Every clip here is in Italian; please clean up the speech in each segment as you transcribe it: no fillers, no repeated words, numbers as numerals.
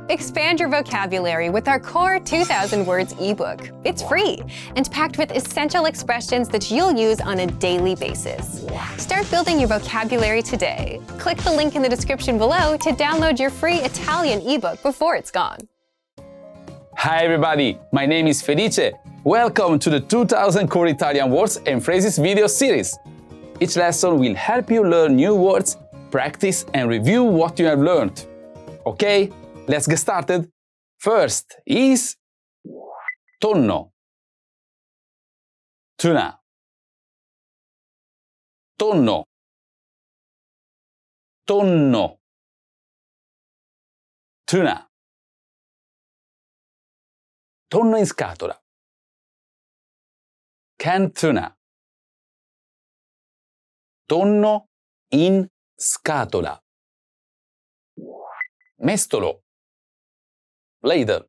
Expand your vocabulary with our Core 2000 Words ebook. It's free and packed with essential expressions that you'll use on a daily basis. Start building your vocabulary today. Click the link in the description below to download your free Italian ebook before it's gone. Hi everybody, my name is Felice. Welcome to the 2000 Core Italian Words and Phrases video series. Each lesson will help you learn new words, practice and review what you have learned. Okay, let's get started. First is tonno, tuna, tonno, tonno, tuna, tonno in scatola, canned tuna, tonno in scatola, mestolo, ladle,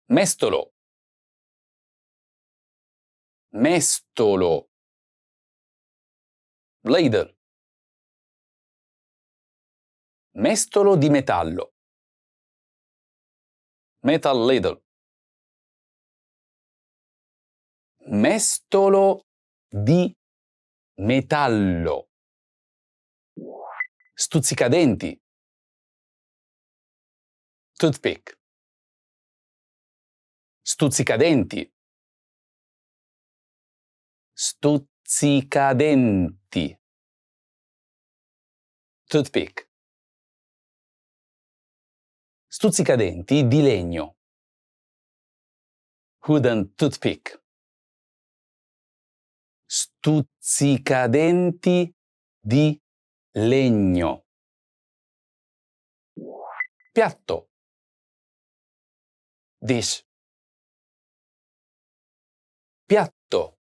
mestolo, mestolo, ladle, mestolo di metallo, metal ladle, mestolo di metallo, stuzzicadenti, toothpick, stuzzicadenti, stuzzicadenti, toothpick, stuzzicadenti di legno, wooden toothpick, stuzzicadenti di legno, piatto, dish, piatto,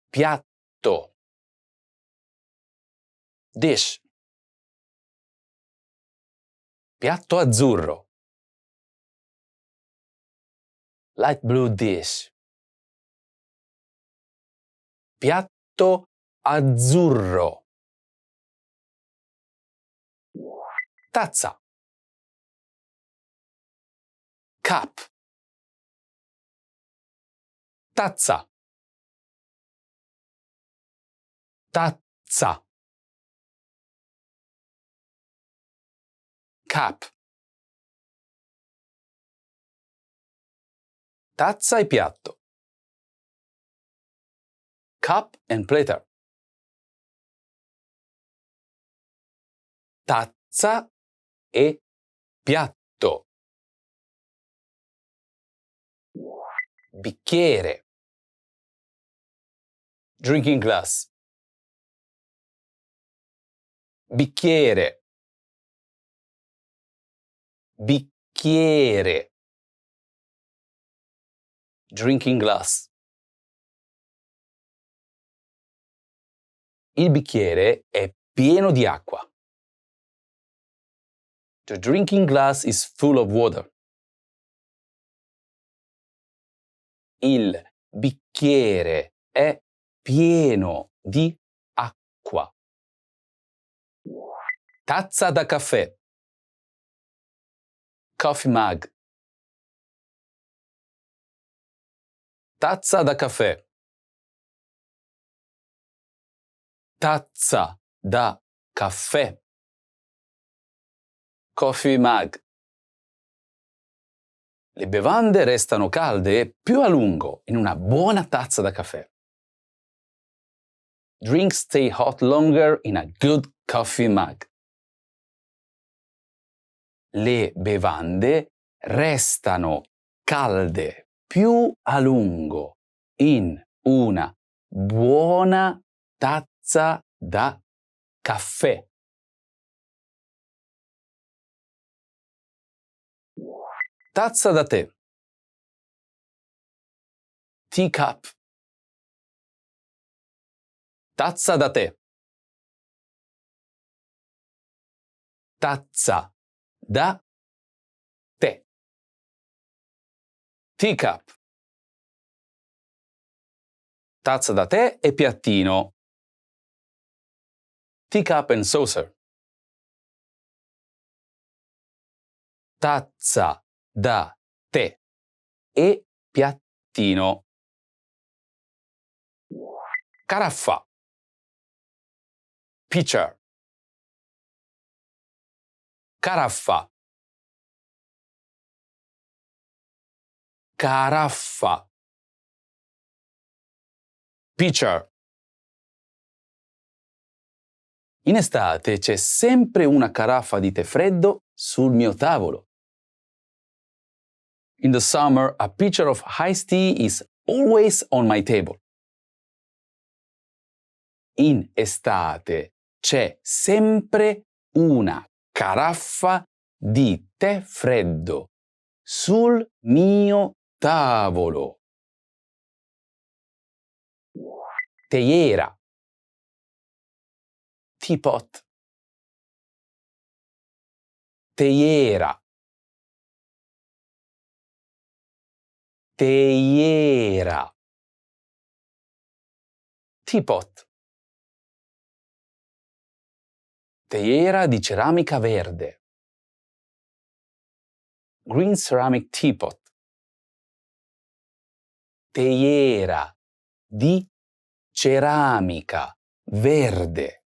piatto, dish, piatto azzurro, light blue dish, piatto azzurro, tazza, cup, tazza, tazza, cup, tazza e piatto, cup and platter, tazza e piatto, bicchiere, drinking glass, bicchiere, bicchiere, drinking glass. Il bicchiere è pieno di acqua. The drinking glass is full of water. Il bicchiere è pieno di acqua. Tazza da caffè. Coffee mug. Tazza da caffè. Tazza da caffè. Coffee mug. Le bevande restano calde più a lungo in una buona tazza da caffè. Drinks stay hot longer in a good coffee mug. Le bevande restano calde più a lungo in una buona tazza da caffè. Tazza da tè. Teacup. Tazza da tè. Tazza da tè. Teacup. Tazza da tè e piattino. Teacup and saucer. tazza da tè e piattino. Caraffa. Pitcher. Caraffa. Caraffa. Pitcher. In estate c'è sempre una caraffa di tè freddo sul mio tavolo. In the summer, a pitcher of iced tea is always on my table. In estate c'è sempre una caraffa di tè freddo sul mio tavolo. Teiera. Teapot. Teiera. Teiera. Teapot. Teiera di ceramica verde. Green ceramic teapot. Teiera di ceramica verde.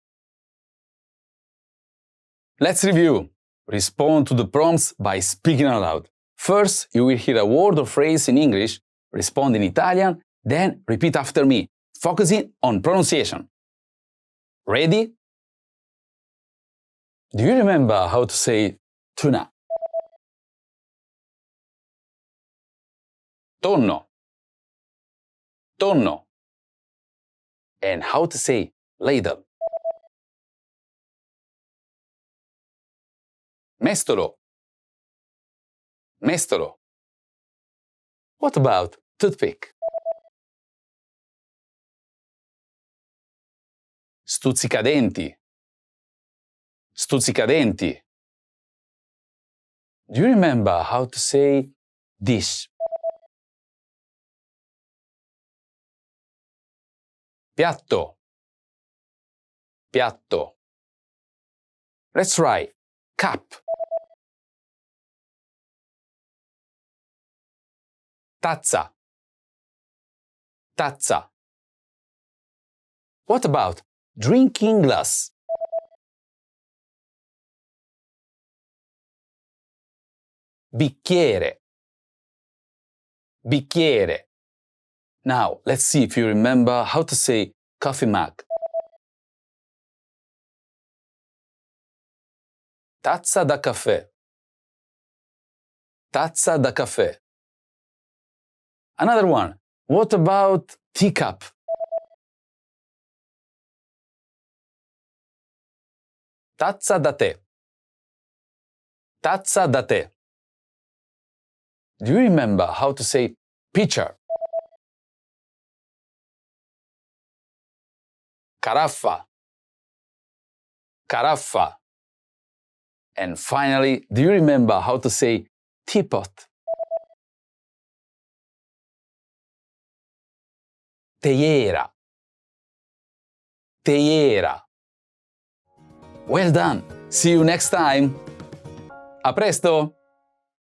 Let's review. Respond to the prompts by speaking out loud. First, you will hear a word or phrase in English, respond in Italian, then repeat after me, focusing on pronunciation. Ready? Do you remember how to say tuna? Tonno. Tonno. And how to say ladle? Mestolo. Mestolo. What about toothpick? Stuzzicadenti. Stuzzicadenti. Do you remember how to say dish? Piatto. Piatto. Let's try cup. Tazza. Tazza. What about drinking glass? Bicchiere. Bicchiere. Now, let's see if you remember how to say coffee mug. Tazza da caffè. Tazza da caffè. Another one. What about teacup? Tazza da tè. Tazza da tè. Do you remember how to say pitcher? Caraffa. Caraffa. And finally, do you remember how to say teapot? Teiera. Teiera. Well done! See you next time! A presto!